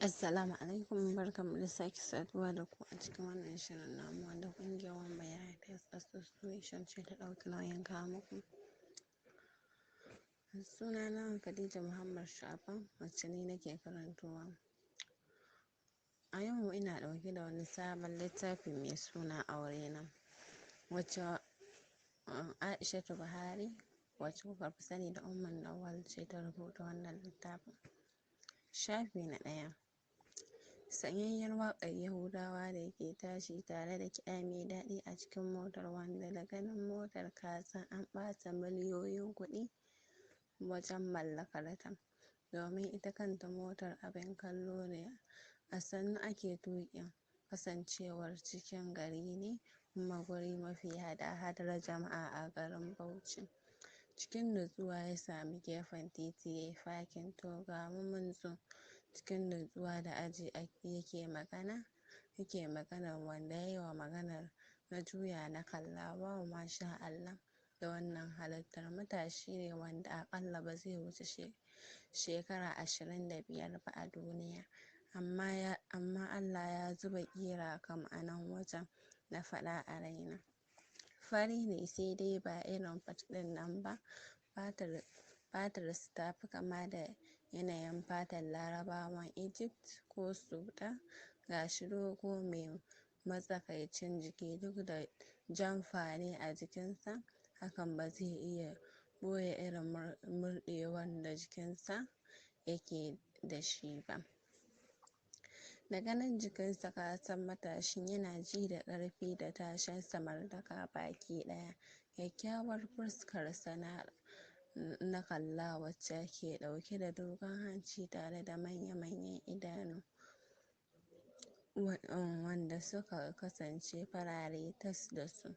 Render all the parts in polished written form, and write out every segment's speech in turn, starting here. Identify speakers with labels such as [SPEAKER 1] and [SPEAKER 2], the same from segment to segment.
[SPEAKER 1] Assalamu alaikum, barkanmu da sake saduwa da ku a cikin wannan shirin namu wanda ƙungiyar Wambai Health Association ce ta ɗauki nauyin kawo muku. Sunana Khadija Muhammad Sha'ban, wacce ni nake karantowa. A yau ina ɗauke da wani sabon littafi mai suna Aurena, wacce Aishatu Buhari, wacce kuka fi sani da Umman Lawal ce ta rubuta wannan littafin. Shafi na 1. Sanyayyar waƙar Yahudawa da ke tashi tare da kiɗa mai daɗi a cikin motar, wanda da ganin motar ka san an ɓata miliyoyin kuɗi wajen mallakar ta, domin ita kanta motar abin kallo ne. A sannu ake tuƙin, kasancewar cikin gari ne kuma guri mafi hada-hadar jama'a a garin Bauchi. Cikin nutsuwa ya sami gefen titi ya yi fakin. To ga mu mun zo. Cikin nutsuwa da aji yake maganar wanda ya yi wa maganar. Na juya na kalla, wow, masha Allah, da wannan halittar. Matashi ne wanda aƙalla ba zai wuce shekara 25 ba a duniya, amma Allah ya zuba ƙira kam a nan wajen, na faɗa a raina. Fari ne sai dai ba irin fat ɗin nan ba, fatarsa ta fi kama da yanayin fatar Larabawan Egypt ko Sudan. Ga shi dogo mai matsakaicin jiki, duk da jamfa ne a jikinsa, hakan ba zai iya ɓoye irin murɗewar da jikinsa yake da shi ba. Da ganin jikinsa ka san matashin yana ji da ƙarfi da tashin samartaka baki ɗaya. Kyakkyawar fuskarsa na kalla, wacce ke ɗauke da dogon hanci tare da manya-manyan idanu wanda suka kasance farare tas da su.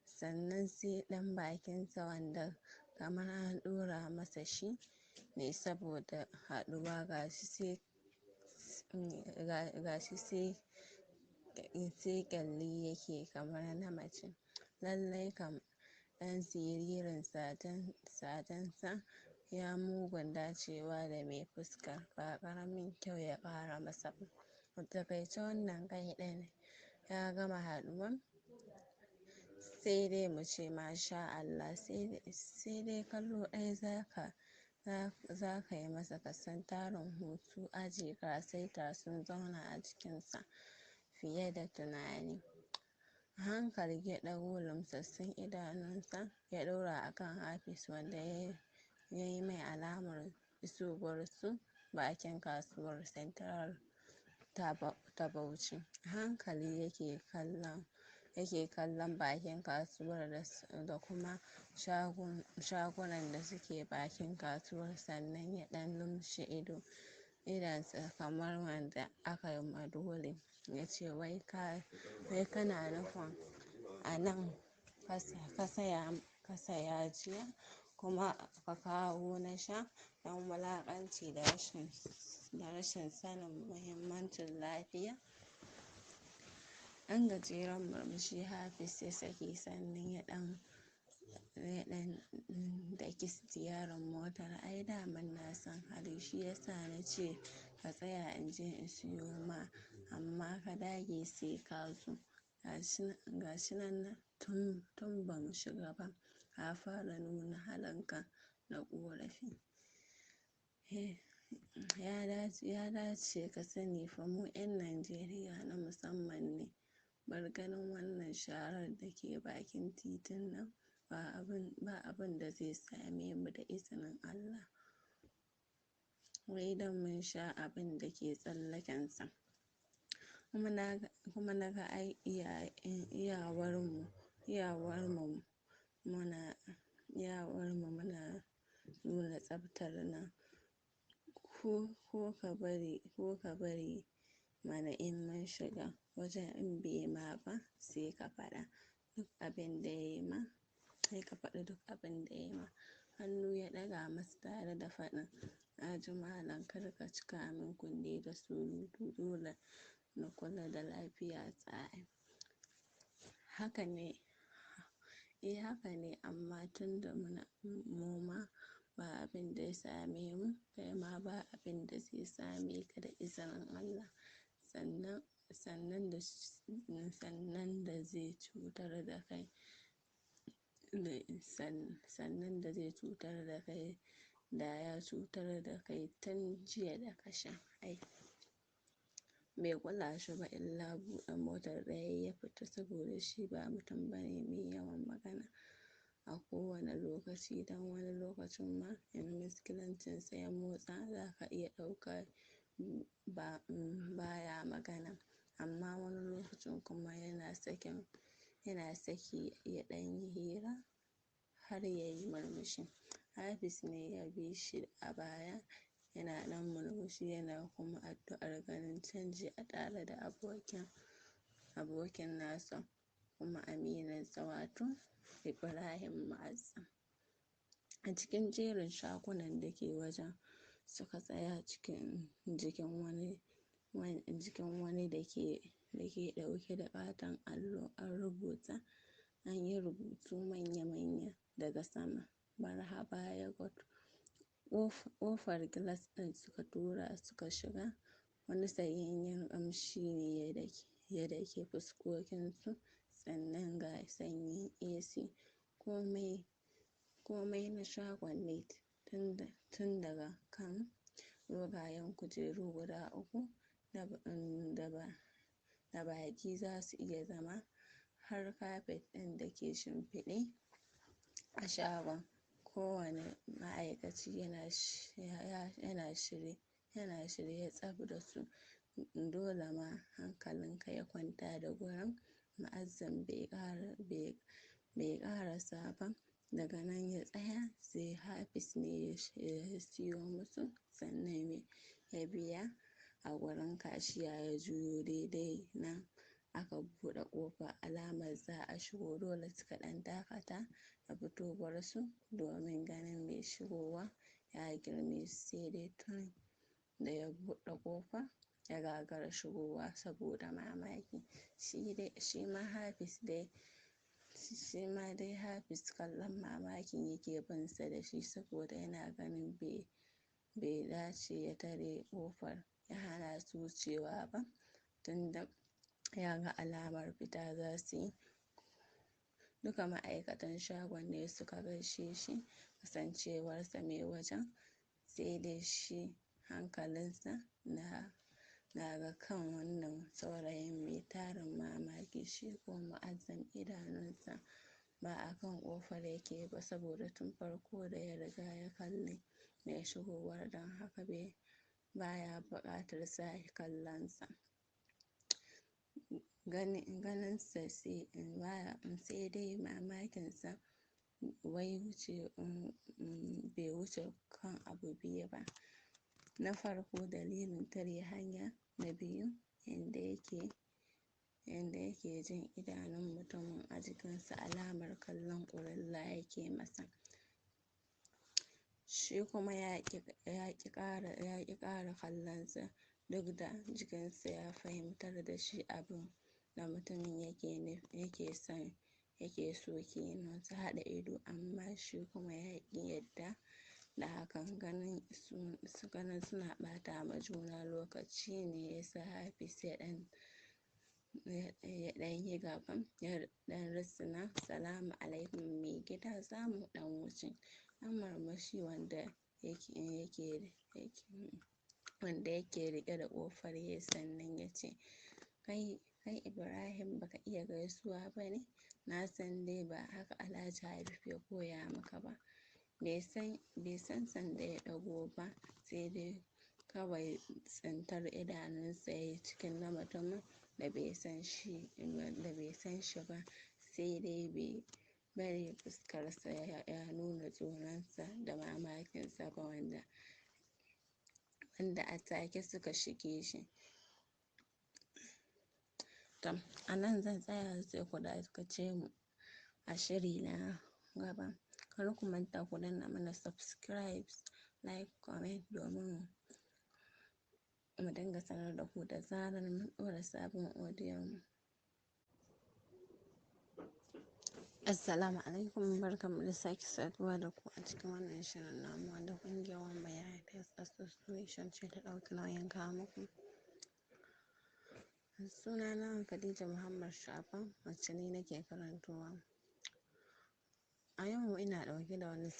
[SPEAKER 1] Sannan sai ɗan bakinsa wanda kamar an ɗora masa shi ne saboda haɗuwa, gashi sai ƙyalli yake kamar na mace. Lallai kam ɗan siririn sajensa ya mugun dacewa da mai fuskar, ba ƙaramin kyau ya ƙara masa ba. A taƙaice wannan kai ɗin ya gama haɗuwan, sai dai mu ce masha Allah, sai dai kallo ɗaya za ka yi masa kasan tarin hutu, aji, ƙasaita sun zauna a jikinsa fiye da tunani. A hankali ya ɗago lumsassun idanunsa ya ɗora a kan Hafiz, wanda ya yi mai alamar isowarsu bakin kasuwar Central ta Bauchi. A hankali yake kallon bakin kasuwar da kuma shagunan da suke bakin kasuwar, sannan ya ɗan lumshe idonsa kamar wanda aka yi ma dole. Ya ce, wai kana nufin a nan ka saya jiya kuma ka kawo na sha? Don wulaƙanci da rashin sanin muhimmancin lafiya. Ɗan gajeren murmushi Hafiz ya saki, sannan ya ɗan daki sitiyarin motar. Ai daman na san hali, shi yasa na ce ka tsaya in je in siyo ma, amma ka dage sai ka zo. Gashi nan tun ban shiga ba ka fara nuna halinka na ƙorafi. Ya dace ka sani fa mu 'yan Najeriya na musamman ne. Bar ganin wannan sharar da ke bakin titin nan, ba abin da zai same mu da izinin Allah, wai don mun sha abin da ke tsallakensa. Kuma na ga ai iyawarmu muna nuna tsaftar nan. Ko ka bari mana in mun shiga wajen, in bai ma ba sai ka faɗa duk abin da ya yi ma. Hannu ya ɗaga masa tare da faɗin, na ji malam, kar ka cika min kunne da surutu, dole na kula da lafiya tsaya. Haka ne, amma tun da mu ma ba abin da ya same mu, kai ma ba abin da zai same ka da izinin Allah. Sannan da zai cutar da kai, sannan da zai cutar da kai da ya cutar da kai tun jiya da ka sha. Bai kula shi ba illa buɗe motar ɗaya ya fita, saboda shi ba mutum bane mai yawan magana a kowane lokaci. Don wani lokacin ma in miskilancinsa ya motsa za ka iya ɗauka baya magana, amma wani lokacin kuma yana saki ya ɗan yi hira har ya yi murmushi. Hafiz ne ya bi shi a baya, yana ɗan murmushi yana kuma addu'ar ganin canji a tare da abokin nasa kuma amininsa, wato Ibrahim Mu'azzam. A cikin jerin shagunan da ke wajen suka tsaya jikin wani da ke ɗauke da ƙaton allo an yi rubutu manya-manya daga sama, "Marhaba Yogurt." Ƙofar gilas ɗin suka tura suka shiga, wani sayayyen ƙamshi ne ya dake fuskokinsu, sannan ga sanyin AC. Komai na shagon ne, tun daga kan dogayen kujeru guda uku da baƙi za su iya zama, har kafet ɗin da ke shimfiɗe a shagon. Kowane ma'aikaci yana shirye tsaf da su, dole ma hankalinka ya kwanta da gurin. Mu'azzam bai ƙarasa ba, daga nan ya tsaya, sai Hafiz ne ya siyo musu, sannan ya biya a gurin kashiya ya juyo. Daidai nan aka buɗe ƙofa alamar za a shigo, dole suka ɗan dakata da fitowarsu domin ganin mai shigowa ya girme su, sai dai tun da ya buɗe ƙofa ya gagara shigowa saboda mamaki. Shi ma dai Hafiz kallon mamakin yake binsa da shi, saboda yana ganin bai dace ya tare ƙofar ya hana su wucewa ba, tunda ya ga alamar fita za su yi. Duka ma'aikatan shagon ne suka gaishe shi kasancewarsa mai wajen, sai dai shi hankalinsa na ga kan wannan saurayin mai tarin mamaki. Shi ko Mu'azzam idanunsa ba a kan ƙofar yake ba, saboda tun farko da ya riga ya kalli mai shigowar, don haka baya buƙatar sake kallonsa. Ganinsa sai dai mamakinsa bai wuce kan abu biyu ba. Na farko, dalilin tare hanya. Na biyu, yanda yake jin idanun mutumin a jikinsa, alamar kallon ƙurilla yake masa. Shi kuma ya ƙi ƙara kallonsa, duk da jikinsa ya fahimtar da shi abin da mutumin yake so kenan, su haɗa ido, amma shi kuma ya ƙi yadda da hakan. Ganin suna ɓata ma juna lokaci ne ya sa Hafiz ya ɗan yi gaba, ya ɗan rusuna, "Salamu alaikum mai gida, za mu ɗan wuce?" Ɗan murmushi wanda yake riƙe da ƙofar yayi, sannan ya ce, kai Ibrahim, baka iya gaisuwa ba ne? Na san dai ba haka Alhaji Habib ya koya maka ba. Bai san sanda ya ɗago ba, sai dai kawai tsintar idanunsa yayi cikin na mutumin da bai san shi ba, sai dai bai bari fuskarsa ya nuna tsoronsa da mamakinsa ba, wanda a take suka shige shi. A nan zan tsaya, sai ku dakace mu a shiri na gaba. Kar ku manta ku danna mana subscribe, like, comment domin mu dinga sanar da ku da zarar mun ɗora sabon audio mu. Assalamu alaikum, barkanmu da sake saduwa da ku a cikin wannan shirin namu wanda ƙungiyar Wambai Health Association ce ta ɗauki nauyin kawo muku. Sunana Khadija Muhammad Sha'aban, wacce ni nake karantowa. A yau ina ɗauke da wani